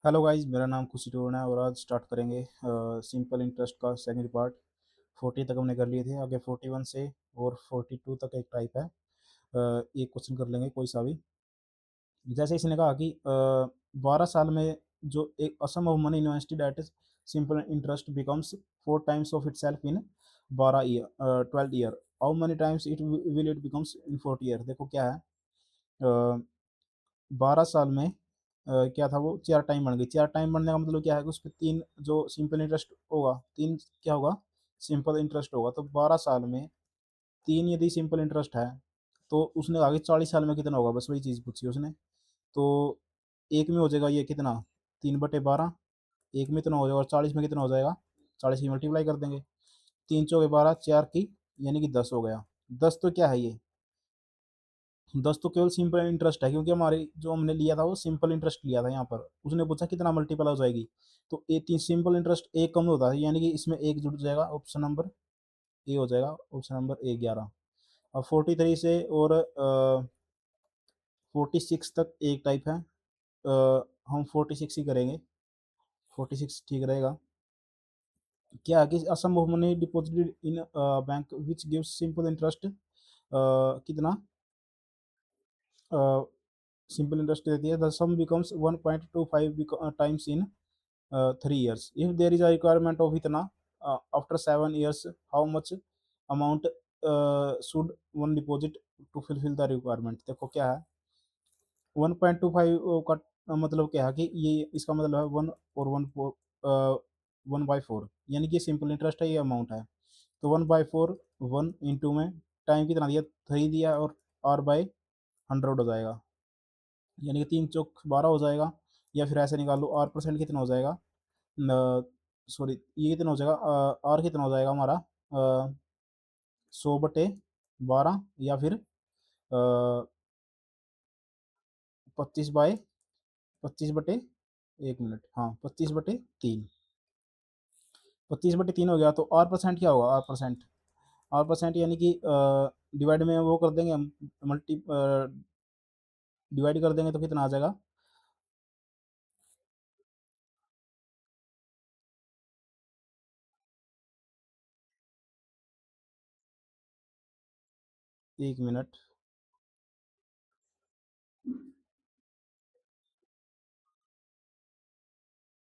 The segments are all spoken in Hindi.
हेलो गाइस, मेरा नाम खुशी टोना है और आज स्टार्ट करेंगे सिंपल इंटरेस्ट का सेकंड पार्ट। 40 तक हमने कर लिए थे, आगे 41 से और 42 तक एक टाइप है। एक क्वेश्चन कर लेंगे कोई सा भी। जैसे इसने कहा कि 12 साल में जो एक sum of money invested at simple interest becomes 4 times of itself in 12 year 12 year. How money times it will it becomes in 40 year. देखो क्या है, 12 साल में क्या था, वो 4 टाइम बन गई। 4 टाइम बनने का मतलब क्या है कि उस पर तीन जो सिंपल इंटरेस्ट होगा, तीन क्या होगा, सिंपल इंटरेस्ट होगा। तो 12 साल में तीन यदि सिंपल इंटरेस्ट है तो उसने आगे 40 साल में कितना होगा, बस वही चीज़ पूछी उसने। तो एक में हो जाएगा ये कितना, 3/12। एक में इतना हो जाएगा और 40 में कितना हो जाएगा, 40 की मल्टीप्लाई कर देंगे। 3 चौके 12, 4 की यानी कि 10 हो गया। 10 तो क्या है ये, 10 तो केवल सिंपल इंटरेस्ट है, क्योंकि हमारे जो हमने लिया था वो सिंपल इंटरेस्ट लिया था। यहाँ पर उसने पूछा कितना मल्टीपल हो जाएगी, तो ए तीन सिंपल इंटरेस्ट एक कम होता है, यानी कि इसमें एक जुड़ जाएगा। ऑप्शन नंबर ए हो जाएगा, ऑप्शन नंबर ए 11। अब 43 से और 46 तक एक टाइप है। हम 46 ही करेंगे, 46 ठीक रहेगा। क्या है कि a sum of money deposited in bank which gives simple interest कितना, सिंपल इंटरेस्ट देती है। The sum becomes 1.25 times in 3 years। If there is a requirement of इतना after 7 years, how much amount should one deposit to fulfil the requirement. देखो क्या है, 1.25 का मतलब क्या है कि ये इसका मतलब है 1 और 1 बाई 4, यानी कि सिंपल इंटरेस्ट है, ये अमाउंट है। तो 1/4, 1 इंटू में टाइम कितना दिया, 3 दिया, और R/100 हो जाएगा, यानी कि 3 चौक 12 हो जाएगा। या फिर ऐसे निकाल लो, R परसेंट कितना हो जाएगा, सॉरी ये कितना हो जाएगा, R कितना हो जाएगा हमारा, 100/12, या फिर 25/25 एक मिनट, हाँ 25/3, 25/3 हो गया। तो आर परसेंट क्या होगा, आर परसेंट यानी कि डिवाइड में वो कर देंगे हम, मल्टी डिवाइड कर देंगे तो कितना आ जाएगा, 1 मिनट।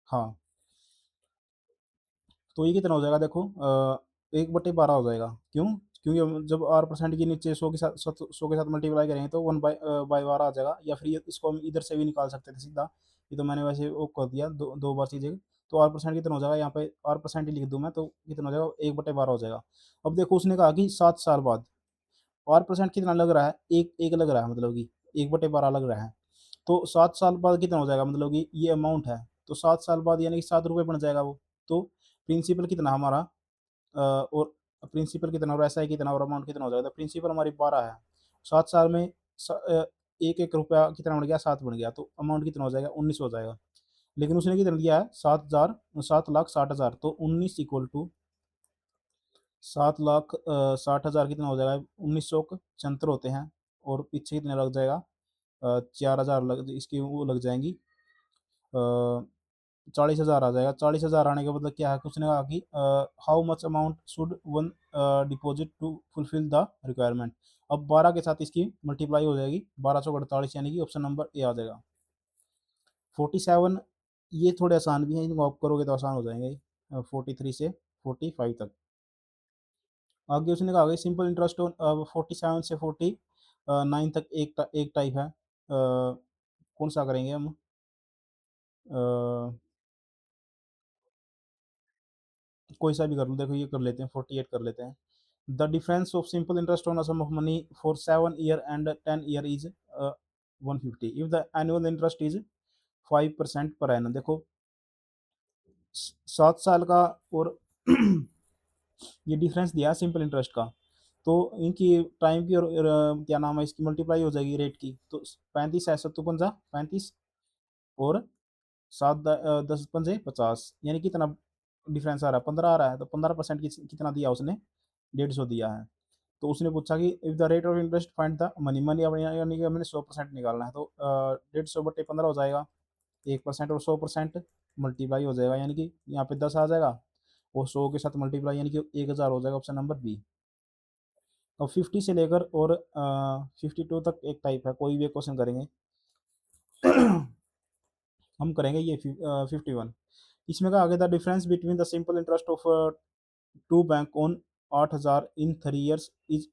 हाँ, तो ये कितना हो जाएगा, देखो 1/12 हो जाएगा। क्यों, क्योंकि हम जब आर परसेंट के नीचे 100 के साथ मल्टीप्लाई करेंगे तो 1/12 आ जाएगा। या फिर इसको हम इधर से भी निकाल सकते थे सीधा, ये तो मैंने वैसे वो कर दिया दो दो बार चीज़ें। तो आर परसेंट कितना हो जाएगा, यहाँ पे आर परसेंट ही लिख दूँ मैं, तो कितना हो जाएगा, 1/12 हो जाएगा। अब देखो उसने कहा कि 7 साल बाद और परसेंट कितना लग रहा है, एक एक लग रहा है, मतलब कि 1/12 लग रहा है। तो 7 साल बाद कितना हो जाएगा, मतलब कि ये अमाउंट है। तो 7 साल बाद यानी कि 7 रुपये बन जाएगा वो। तो प्रिंसिपल कितना हमारा, और प्रिंसिपल कितना और ऐसा है कितना और अमाउंट कितना हो जाएगा। तो प्रिंसिपल हमारी 12 है, 7 साल में एक एक रुपया कितना बन गया, 7 बन गया, तो अमाउंट कितना हो जाएगा, 19 हो जाएगा। लेकिन उसने कितना दिया है, 7,60,000। तो 19 = 7,60,000 कितना हो जाएगा, 1900 होते हैं। और पीछे कितने लग जाएगा, 4,000 लग, इसकी वो लग जाएंगी, 40,000 आ जाएगा। 40,000 आने के मतलब क्या है, उसने कहा कि how much amount should one deposit to fulfil the requirement. अब 12 के साथ इसकी मल्टीप्लाई हो जाएगी, 12 चौक 48, यानी कि ऑप्शन नंबर ए आ जाएगा। 47, ये थोड़े आसान भी हैं, इनको आप करोगे तो आसान हो जाएंगे। 43 से 45 तक। आगे उसने कहा सिंपल इंटरेस्ट, 47 से 49 तक एक टाइप है। कौन सा करेंगे हम, कोई सा भी कर लो। देखो ये कर लेते हैं, 48 कर लेते हैं। The difference of simple interest on a sum of money for 7 year and 10 year is 150 if the annual interest is 5% per annum. देखो 7 साल का और ये डिफरेंस दिया सिंपल इंटरेस्ट का। तो इनकी टाइम की और क्या नाम है, इसकी मल्टीप्लाई हो जाएगी रेट की। तो 35 है, 7 पंजा 35, और 10 पंजे 50, यानी कितना डिफरेंस आ रहा है, 15 आ रहा है। तो 15% कितना दिया उसने, 150 दिया है। तो उसने पूछा कि if the rate of interest find the money, money अब यानी कि हमने 100% निकालना है। तो 150/15 हो जाएगा। 1% और 100% मल्टीप्लाई हो जाएगा, यानी कि यहाँ पे 10 आ जाएगा और 100 के साथ मल्टीप्लाई यानी कि 1000 हो जाएगा, ऑप्शन नंबर बी। और 50 से लेकर और 52 तक एक टाइप है, कोई भी एक क्वेश्चन करेंगे। हम करेंगे ये 51। इसमें कहा आगे the difference between the simple interest of two bank on 8000 in 3 years is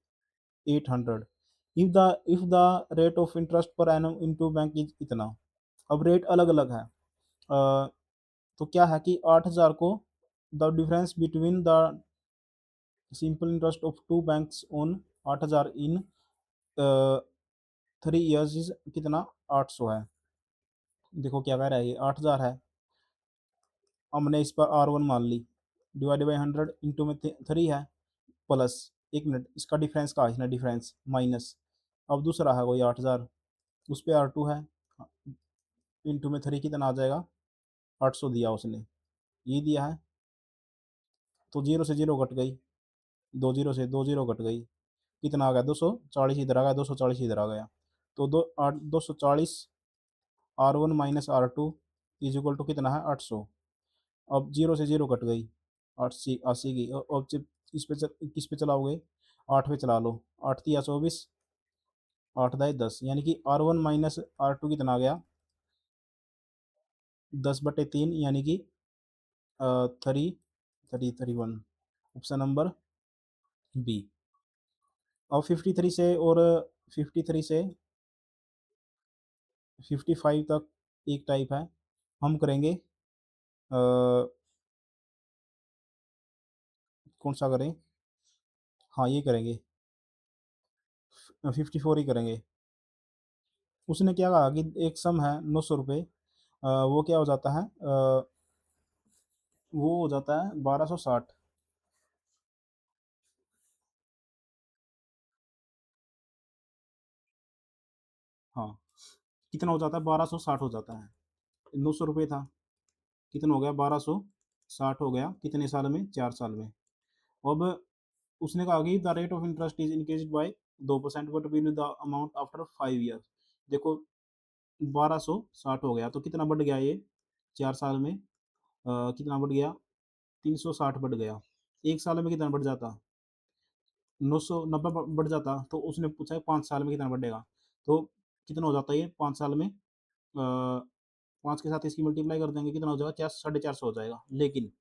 800 if the rate of interest per annum in two bank is इतना। अब रेट अलग अलग है। तो क्या है कि 8000 को the difference between the simple interest of two banks on 8000 in 3 years is कितना, 800 है। देखो क्या कह रहा है, ये 8000 है, हमने इस पर R1 मान ली, डिवाइड बाई 100 इंटू में 3 है, प्लस, एक मिनट, इसका डिफरेंस का इसने डिफरेंस माइनस, अब दूसरा है वही 8000, उस पर R2 है, इंटू में 3 कितना आ जाएगा, 800 दिया उसने, ये दिया है। तो जीरो से जीरो कट गई, दो जीरो से दो जीरो कट गई, कितना आ गया, 240 इधर आ गया, 240 इधर आ गया। तो 240 R1 minus R2 is equal to कितना है, 800। अब जीरो से जीरो कट गई, 80 80 की, अब जब किस पे चलाओगे, 8 पे चला लो, 8 तिया 24, 8 दाई 10, यानी कि R1 माइनस R2 कितना आ गया, 10/3, यानी कि 31, ऑप्शन नंबर बी। अब 53 से और 53 से 55 तक एक टाइप है, हम करेंगे कौन सा करें, हाँ ये करेंगे, 54 ही करेंगे। उसने क्या कहा कि एक सम है 900 रुपये, वो क्या हो जाता है, वो हो जाता है 1260। हाँ, कितना हो जाता है, 1260 हो जाता है। 900 रुपये था, कितना हो गया, 1260 हो गया, कितने साल में, 4 साल में। अब उसने कहा कि the rate of interest is increase by 2%, but will the amount after 5 year. देखो 1260 हो गया तो कितना बढ़ गया ये, 4 साल में कितना बढ़ गया, 360 बढ़ गया। एक साल में कितना बढ़ जाता, 990 बढ़ जाता। तो उसने पूछा है 5 साल में कितना बढ़ेगा, तो कितना हो जाता है ये 5 साल में, 5 के साथ इसकी मल्टीप्लाई कर देंगे, कितना हो जाएगा, 450 हो जाएगा। लेकिन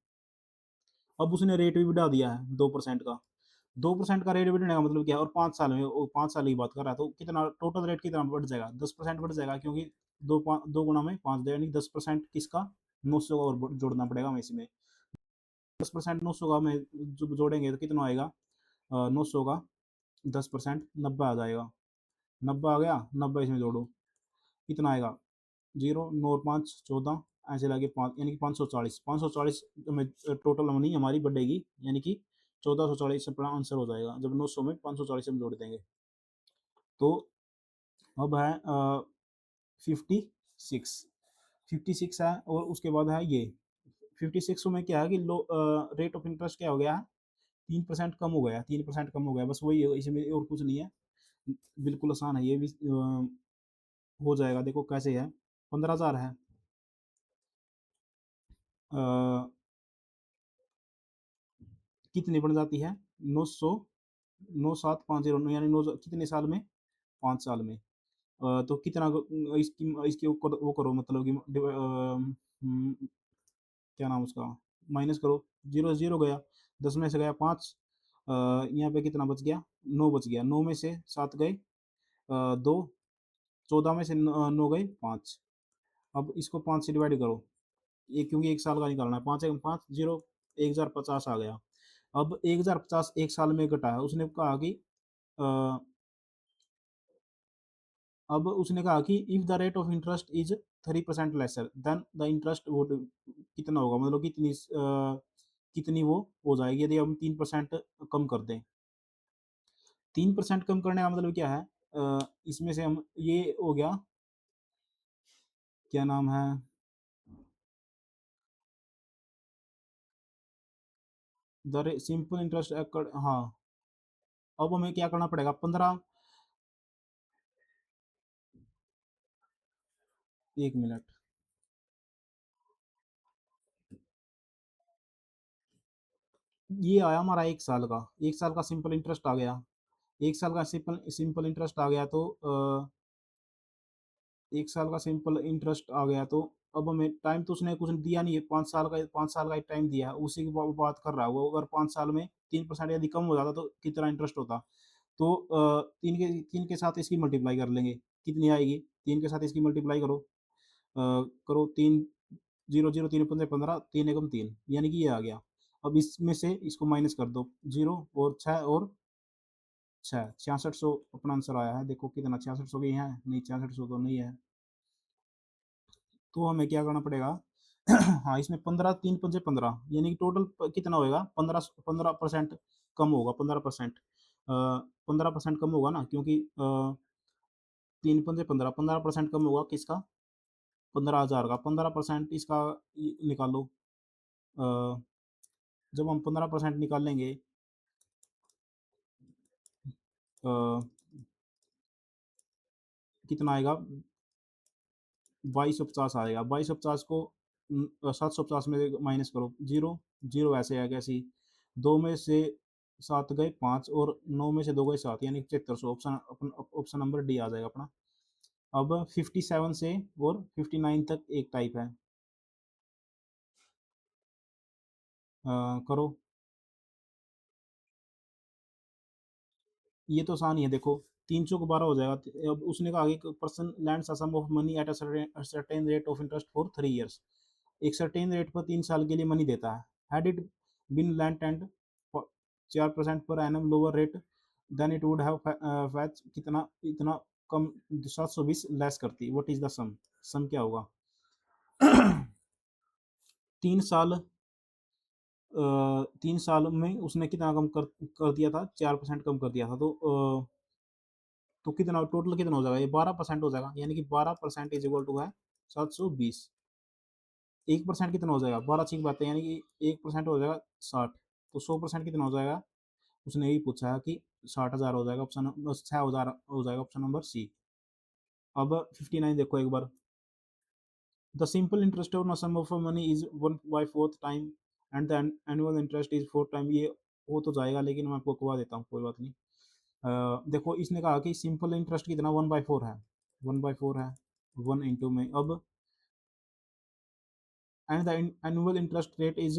अब उसने रेट भी बढ़ा दिया है 2% का, 2% का रेट बढ़ने का मतलब क्या है, और 5 साल में, वो 5 साल की बात कर रहा है, तो कितना टोटल रेट कितना बढ़ जाएगा, 10% बढ़ जाएगा, क्योंकि दो गुना में 5 दे, यानी 10% किसका, 900 का और जोड़ना पड़ेगा हमें इसमें। 10% 900 का हमें जब जोड़ेंगे तो कितना आएगा, 900 का 10% 90 आ जाएगा, 90 आ गया, 90 इसमें जोड़ो, कितना आएगा, जीरो, 9 और 5 14, ऐसे लगे 5, यानी कि 540, 540 में टोटल मनी हमारी बढ़ेगी, यानी कि 1440 अपना आंसर हो जाएगा, जब 900 में 540 हम जोड़ देंगे। तो अब है 56, 56 है, और उसके बाद है ये 56 में क्या है कि लो रेट ऑफ इंटरेस्ट क्या हो गया है, 3% कम हो गया, 3% कम हो गया, बस वही है, इसमें और कुछ नहीं है, बिल्कुल आसान है ये भी, हो जाएगा। देखो कैसे है, 15,000 है, अ, कितनी बन जाती है, 900, 9750, यानी नौ कितने साल में, 5 साल में। तो कितना इसकी वो करो, मतलब कि क्या नाम उसका, माइनस करो, जीरो जीरो गया, 10 में से गया 5, यहाँ पे कितना बच गया, 9 बच गया, 9 में से 7 गए, 2, 14 में से 9 गए 5। अब इसको 5 से डिवाइड करो, ये क्योंकि एक साल का निकालना है, 5 एक 5 जीरो, 1050 आ गया। अब 1050 एक साल में घटा है, उसने कहा कि अ, अब उसने कहा कि if the rate of interest is 3% lesser than the interest would, कितना होगा, मतलब कितनी कितनी वो हो जाएगी यदि हम 3% कम कर दें। 3% कम करने का मतलब क्या है, इसमें से हम ये हो गया, क्या नाम है, द सिंपल इंटरेस्ट, हाँ। अब हमें क्या करना पड़ेगा, 15, एक मिनट, ये आया हमारा 1 साल का, 1 साल का सिंपल इंटरेस्ट आ गया। 1 साल का सिंपल सिंपल इंटरेस्ट आ गया तो 1 साल का सिंपल इंटरेस्ट आ गया तो अब हमें टाइम तो उसने कुछ दिया नहीं है, 5 साल का एक टाइम दिया है, उसी की बात कर रहा है वो। अगर 5 साल में 3% यदि कम हो जाता तो कितना इंटरेस्ट होता? तो 3 के साथ इसकी मल्टीप्लाई कर लेंगे, कितनी आएगी? 3 के साथ इसकी मल्टीप्लाई करो, करो 3, 0, 0, 3 पंजे 15, 3 एकम 3, यानी कि ये आ गया। अब इसमें से इसको माइनस कर दो, 0 और 6 और 6, 6600 अपना आंसर आया है। देखो कितना, 6600 के है? नहीं, 6600 तो नहीं है। तो हमें क्या करना पड़ेगा? हाँ, इसमें 15, 3 पंजे 15, यानी कि टोटल कितना होएगा? 15% कम होगा, 15%। 15% कम होगा ना, क्योंकि 3 पंजे 15, 15% कम होगा किसका? 15,000 का। 15% इसका निकालो। अ, जब हम 15% निकालेंगे, अ, कितना आएगा? 2250 आएगा। 2250 को 750 में से माइनस करो, जीरो, जीरो ऐसे आएगा ऐसे ही। दो में से सात गए 5 और 9 में से 2 गए 7, यानी 7500। ऑप्शन नंबर डी आ जाएगा अपना। अब 57 से और 59 तक एक टाइप है। करो। ये तो आसान ही है, देखो। 3 चौक 12 हो जाएगा। अब उसने कहा कि person lends a sum of money at a certain rate of interest for 3 years. एक सर्टेन रेट पर 3 साल के लिए मनी देता है। Had it been lend and 4% per annum lower rate than it would have fetch कितना, इतना कम, 720 लेस करती। What is the sum? Sum क्या होगा? 3 साल, 3 साल में उसने कितना कम कर दिया था? 4% कम कर दिया था। तो कितना टोटल कितना हो जाएगा? ये 12% हो जाएगा, यानी कि 12% इज इक्वल टू है 720। 1% कितना हो जाएगा? 12 अच्छी बात है, यानी कि 1% हो जाएगा 60। तो 100% कितना हो जाएगा? उसने यही पूछा है कि 60,000 हो जाएगा। ऑप्शन 6,000 हो जाएगा, ऑप्शन नंबर सी। अब 59 देखो एक बार। The simple interest on sum of money is 1/4 time and the annual interest is 4 time. ये हो तो जाएगा, लेकिन मैं आपको करवा देता हूँ, कोई बात नहीं। देखो, इसने कहा कि सिंपल इंटरेस्ट कितना 1/4 है। 1/4 है, 1 इंटू में। अब and the annual interest rate is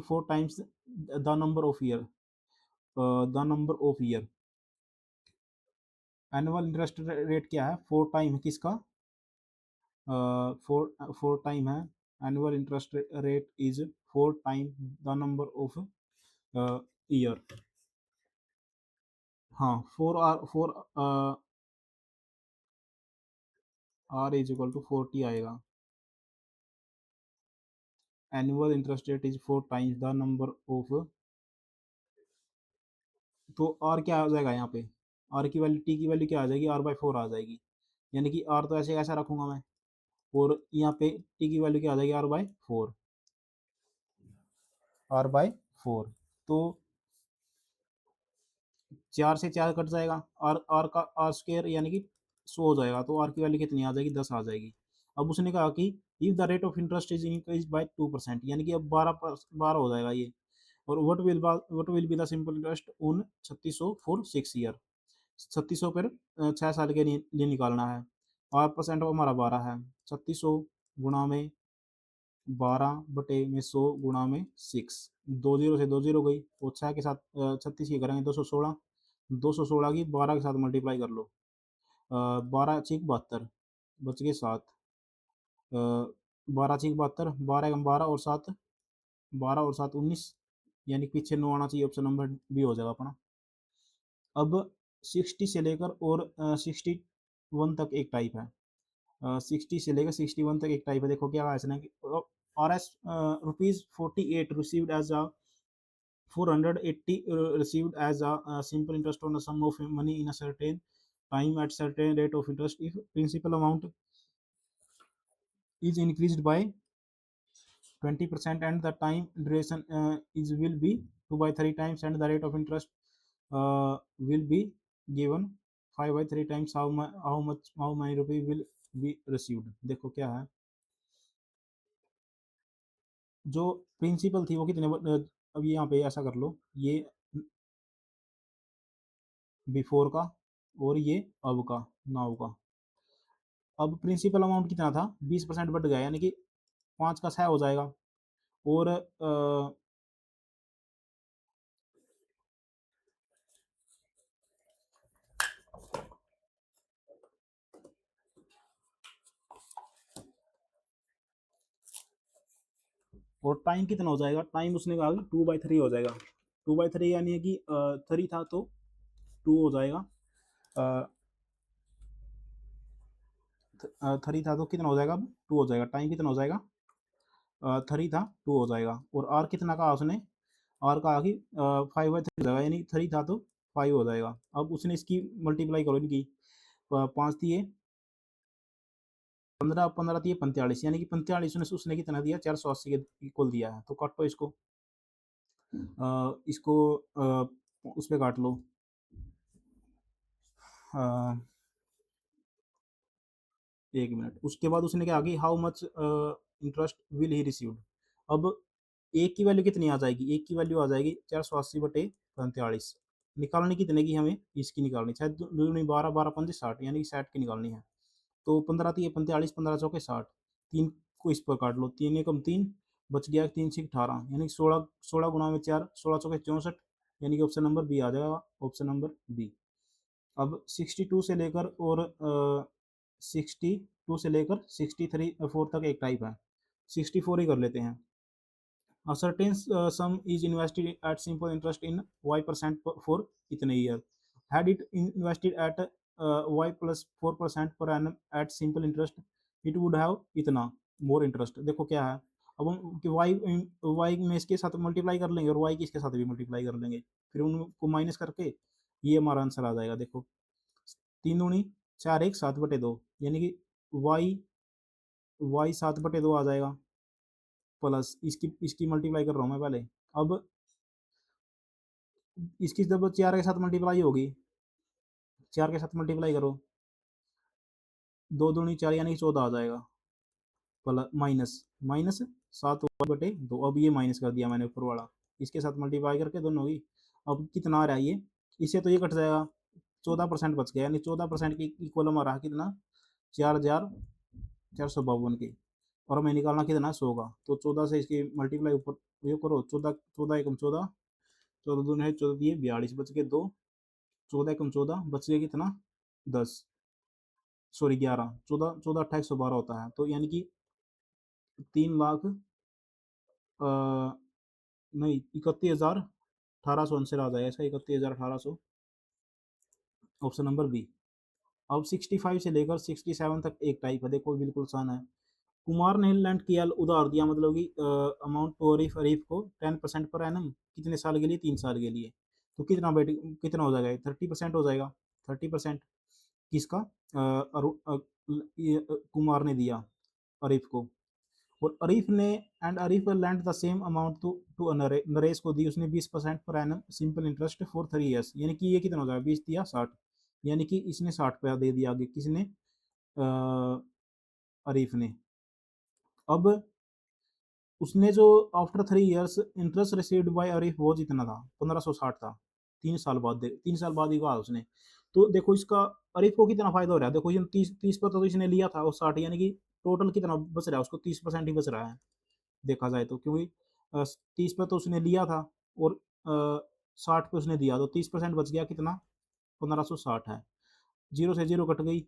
4 times the number of year. The number of year, annual interest rate क्या है? 4 टाइम किसका? 4 टाइम है। Annual interest rate is 4 time the number of year. हाँ, 4 इज इक्वल टू 40 आएगा। Annual interest rate is 4 times the number of. तो आर क्या आ जाएगा यहाँ पे? आर की वैल्यू, टी की वैल्यू क्या आ जाएगी? R/4 आ जाएगी। यानी कि आर तो ऐसे ऐसा रखूंगा मैं, और यहाँ पे टी की वैल्यू क्या आ जाएगी? R/4। R/4। तो 4 से 4 कट जाएगा, और आर का आर स्क्वायर यानी कि 100 हो जाएगा। तो आर की वैल्यू कितनी आ जाएगी? 10 आ जाएगी। अब उसने कहा कि if the rate of interest is increase by 2%, यानी कि अब 12 हो जाएगा ये। और what will be the simple interest on 3600 for 6 year. 3600 पर 6 साल के लिए निकालना है। 8% हमारा 12 है। 3600 गुणा में 12/100 गुणा में 6। 2 जीरो से 2 जीरो गई, और 6 के साथ 36 की करेंगे 216। 216 की 12 के साथ मल्टीप्लाई कर लो। 12×6 = 72, बच गए 7। 12×6 = 72, 12 × 12 और 7, 12 और 7 19, यानी कि पीछे 9 आना चाहिए। ऑप्शन नंबर बी हो जाएगा अपना। अब 60 से लेकर और 61 तक एक टाइप है। 60 से लेकर 61 तक एक टाइप है। देखो क्या है इसने कि RS ₹48 received as a 480 received as a simple interest on a sum of money in a certain time at certain rate of interest. If principal amount is increased by 20% and the time duration is will be 2/3 times, and the rate of interest will be given 5/3 times, how many rupee will be received? देखो क्या है। जो प्रिंसिपल थी वो कितने अब यहाँ पे ऐसा कर लो, ये बिफोर का और ये अब का, नाउ का। अब प्रिंसिपल अमाउंट कितना था, 20% बढ़ गया, यानी कि 5 का 6 हो जाएगा। और टाइम कितना हो जाएगा, टाइम उसने कहा 2/3 हो जाएगा। 2/3 यानी कि 3 था तो 2 हो जाएगा। 3 था तो कितना हो जाएगा, अब 2 हो जाएगा। टाइम कितना हो जाएगा, 3 था 2 हो जाएगा। और आर कितना कहा उसने, आर कहा कि 5/3 हो जाएगा, यानी 3 था तो 5 हो जाएगा। अब उसने इसकी मल्टीप्लाई करो इनकी, 5 दिए 15, 15 दिए 45, यानी कि 45 उसने कितना दिया, 480 के इक्वल दिया है। तो काटो इसको, इसको उस पे काट लो, अ, 1 मिनट। उसके बाद उसने क्या आगे, how much interest will he received. अब एक की वैल्यू कितनी आ जाएगी, एक की वैल्यू आ जाएगी 480/45। निकालनी कितने की हमें, इसकी निकालनी, शायद दूनी 12, 12 पंजे 60, यानी कि 60 की निकालनी है। तो 15 थी 45, 15 चौके 60, तीन को इस पर काट लो, 3 एकम 3, बच गया 3 से 18, यानी कि 16, 16 गुणा में 4, 16 चौके 64, यानी कि ऑप्शन नंबर बी आ जाएगा, ऑप्शन नंबर बी। अब 62 से लेकर और 62 से लेकर 63 4 तक एक टाइप है, 64 ही कर लेते हैं। A certain sum is invested at simple interest in y% for इतने year. Had it invested at y plus 4% per annum at simple interest, it would have इतना more interest। देखो क्या है, अब हम कि y में इसके साथ मल्टीप्लाई कर लेंगे और y की इसके साथ भी मल्टीप्लाई कर लेंगे, फिर उनको माइनस करके ये हमारा आंसर आ जाएगा। देखो 3 दूनी 4, 1 7/2, यानी कि y 7/2 आ जाएगा, प्लस इसकी इसकी मल्टीप्लाई कर रहा हूँ मैं पहले। अब इसकी जब 4 के साथ मल्टीप्लाई होगी, 4 के साथ मल्टीप्लाई करो, 2 दूनी 4, यानी कि 14 आ जाएगा, प्लस माइनस माइनस 7/2। अब ये माइनस कर दिया मैंने ऊपर वाला, इसके साथ मल्टीप्लाई करके दोनों की। अब कितना आ रहा है ये, इससे तो ये कट जाएगा, 14% बच गया, यानी 14% की इक्वल हमारा कितना, 4,452 की। और हमें निकालना कितना, 100 का। तो 14 से इसकी मल्टीप्लाई ऊपर ये करो, 14, 14 एकम 14, 14 दूनी है 14 दिए 42, बच गए 2, 14 एकम 14, बच गया कितना 10, सॉरी 11, 14, 14 2812 होता है। तो यानी कि 3 लाख नहीं 31,1800 आंसर आ जाएगा इसका, 31,1800, ऑप्शन नंबर बी। अब 65 से लेकर 67 तक एक टाइप है, देखो बिल्कुल आसान है। कुमार ने लैंड किया उधार दिया, मतलब कि अमाउंट टू अरीफ, अरीफ को 10% पर एनम, कितने साल के लिए, 3 साल के लिए। तो कितना बेट कितना हो जाएगा, 30% हो जाएगा। 30% किसका, कुमार ने दिया अरीफ को। और अरीफ ने and Arif lend the same amount to Naresh को दी उसने 20% per annum simple interest for 3 years, यानी कि ये कितना हो जाएगा, 20 दिया 60, यानी कि इसने 60 दे दिया आगे, किसने, अरीफ ने। अब उसने जो after 3 years interest received by Arif वो जितना था, 1560 था। 3 साल बाद 3 साल बाद ही कहा उसने। तो देखो इसका अरीफ को कितना फायदा हो रहा है, देखो ये 30 पर तो इसने लिया था और 60, यानी कि टोटल कितना बच रहा है उसको, 30% ही बच रहा है देखा जाए तो, क्योंकि 30 पे तो उसने लिया था और 60 पे उसने दिया, तो 30% बच गया, कितना 1560 है। जीरो से जीरो कट गई,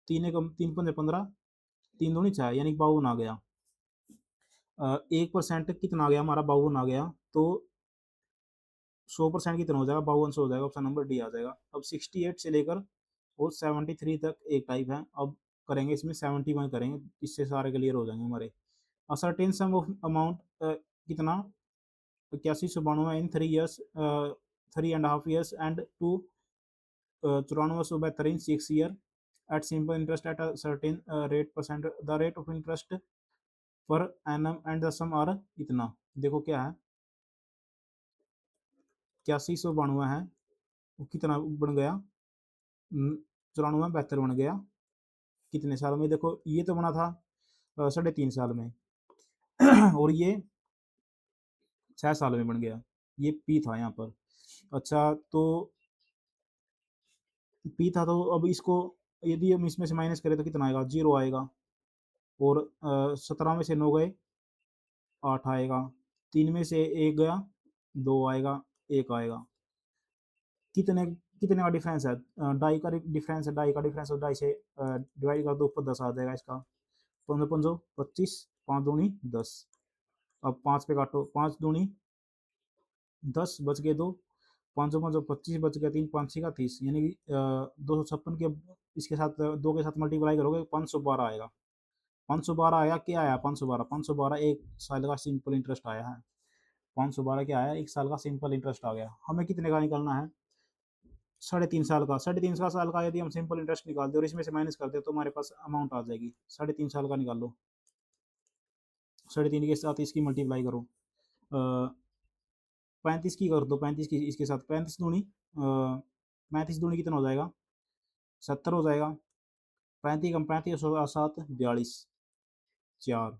3 पंजे 15, 3 दूनी 4, यानी 52 आ गया। 1% कितना आ गया हमारा, 52 आ गया। तो 100% कितना हो जाएगा, 5200 हो जाएगा, ऑप्शन नंबर डी आ जाएगा। अब 68 से लेकर और 73 तक एक टाइप है। अब करेंगे इसमें 71 करेंगे, इससे सारे क्लियर हो जाएंगे हमारे। सर्टेन सम ऑफ अमाउंट कितना, 8192 in 3 years, 3.5 years and to 9472 in 6 year at simple interest at a certain rate percent, the rate of interest per annum and the sum are इतना। देखो क्या है, 8192 है, वो कितना बन गया, 94 72 बन गया, कितने साल में, देखो ये तो बना था 3.5 साल में और ये 6 साल में बन गया। ये पी था यहाँ पर। अच्छा, तो पी था, तो अब इसको यदि हम इसमें से माइनस करें तो कितना आएगा, 0 आएगा। और 17 में से 9 गए, 8 आएगा। 3 में से 1 गया, 2 आएगा, 1 आएगा। कितने कितने का डिफरेंस है, ढाई का डिफरेंस है। ढाई का डिफरेंस, और ढाई से डिवाइड कर दो, ऊपर 10 आ जाएगा इसका। 15 पंजो 25, 5 दूनी 10। अब 5 पे काटो, 5 दूनी 10, बच गए 2। 5 5 25, बच गया 3, 5 6 का 30, यानी कि 256 के इसके साथ 2 के साथ मल्टीप्लाई करोगे 512 आएगा। 512 आया, क्या आया 512, 512 एक साल का सिंपल इंटरेस्ट आया है। 512 क्या आया, एक साल का सिंपल इंटरेस्ट आ गया। हमें कितने का निकालना है, 3.5 साल का। 3.5 साल का यदि हम सिंपल इंटरेस्ट निकालते और इसमें से माइनस करते तो हमारे पास अमाउंट आ जाएगी। 3.5 साल का निकाल लो, 3.5 के साथ इसकी मल्टीप्लाई करो। 35 की कर दो, 35 की इसके साथ, 35 दूनी कितना हो जाएगा, 70 हो जाएगा। 35 कम 35 और 7 42, 4।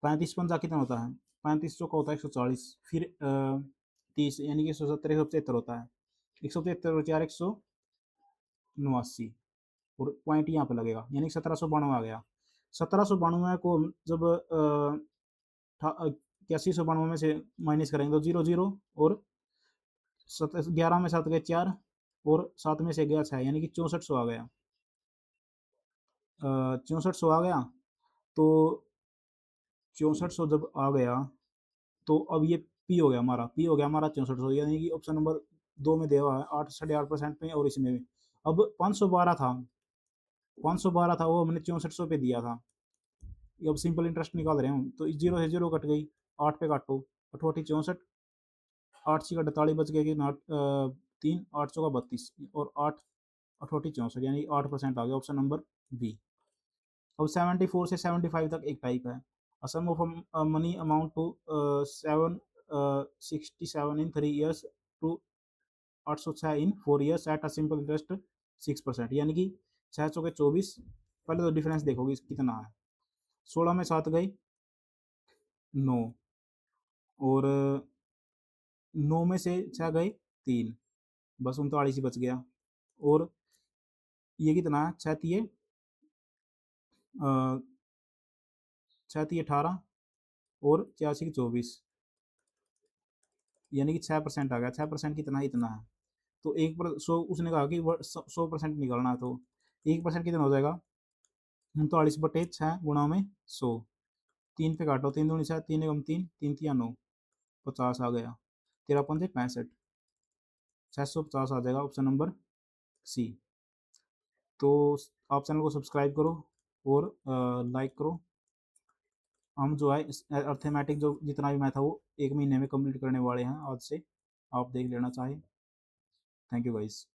35 पंजा कितना होता है, 35 का होता है 140, फिर 30, यानी कि 170, 175 होता है। 175 और 4 189, और पॉइंट यहाँ पे लगेगा, यानी 1792 आ गया। 1792 को हम जब 8192 में से माइनस करेंगे तो 0 0, और 11 में 7 गए 4, और 7 में से गया 6, यानी कि 6400 आ गया। 6400 आ गया। तो 6400 जब आ गया, तो अब ये पी हो गया हमारा, 6400, यानी कि ऑप्शन नंबर 2 में दिया हुआ है 8 8.5% में, और इसमें भी। अब 512 था, 512 था, वो हमने 6400 पे दिया था। अब सिंपल इंटरेस्ट निकाल रहे हैं, तो 0 से 0 कट गई, 8 पे काटो, 8 64, 8 6 48, बच गए कि 3, 8 चौका 32, और 8 8 64, यानी 8% आ गया, ऑप्शन नंबर बी। अब 74 से 75 तक एक टाइप है। A sum of money amount to 767 in 3 years to 806 in 4 years at a simple interest 6%, यानी कि 6 चौके 24। पहले तो डिफरेंस देखोगे कितना है। 16 में 7 गए 9, और 9 में से 6 गए 3, बस 39 ही बच गया। और ये कितना है, 6 तिये 18, और 84 24, यानी कि 6% आ गया। 6% कितना है, इतना है। तो 100, उसने कहा कि 100% निकालना है, तो 1% कितना हो जाएगा, 39/6 गुणा में 100। 3 पे काटो, 3 दूनी 6, 3 एकम 3, 3 तिया 9, 50 आ गया। 13 पंजे 65, 650 आ जाएगा, ऑप्शन नंबर सी। तो आप चैनल को सब्सक्राइब करो और लाइक करो। हम जो है अर्थमेटिक जो जितना भी मैथ है वो 1 महीने में कंप्लीट करने वाले हैं आज से, आप देख लेना चाहे। Thank you guys.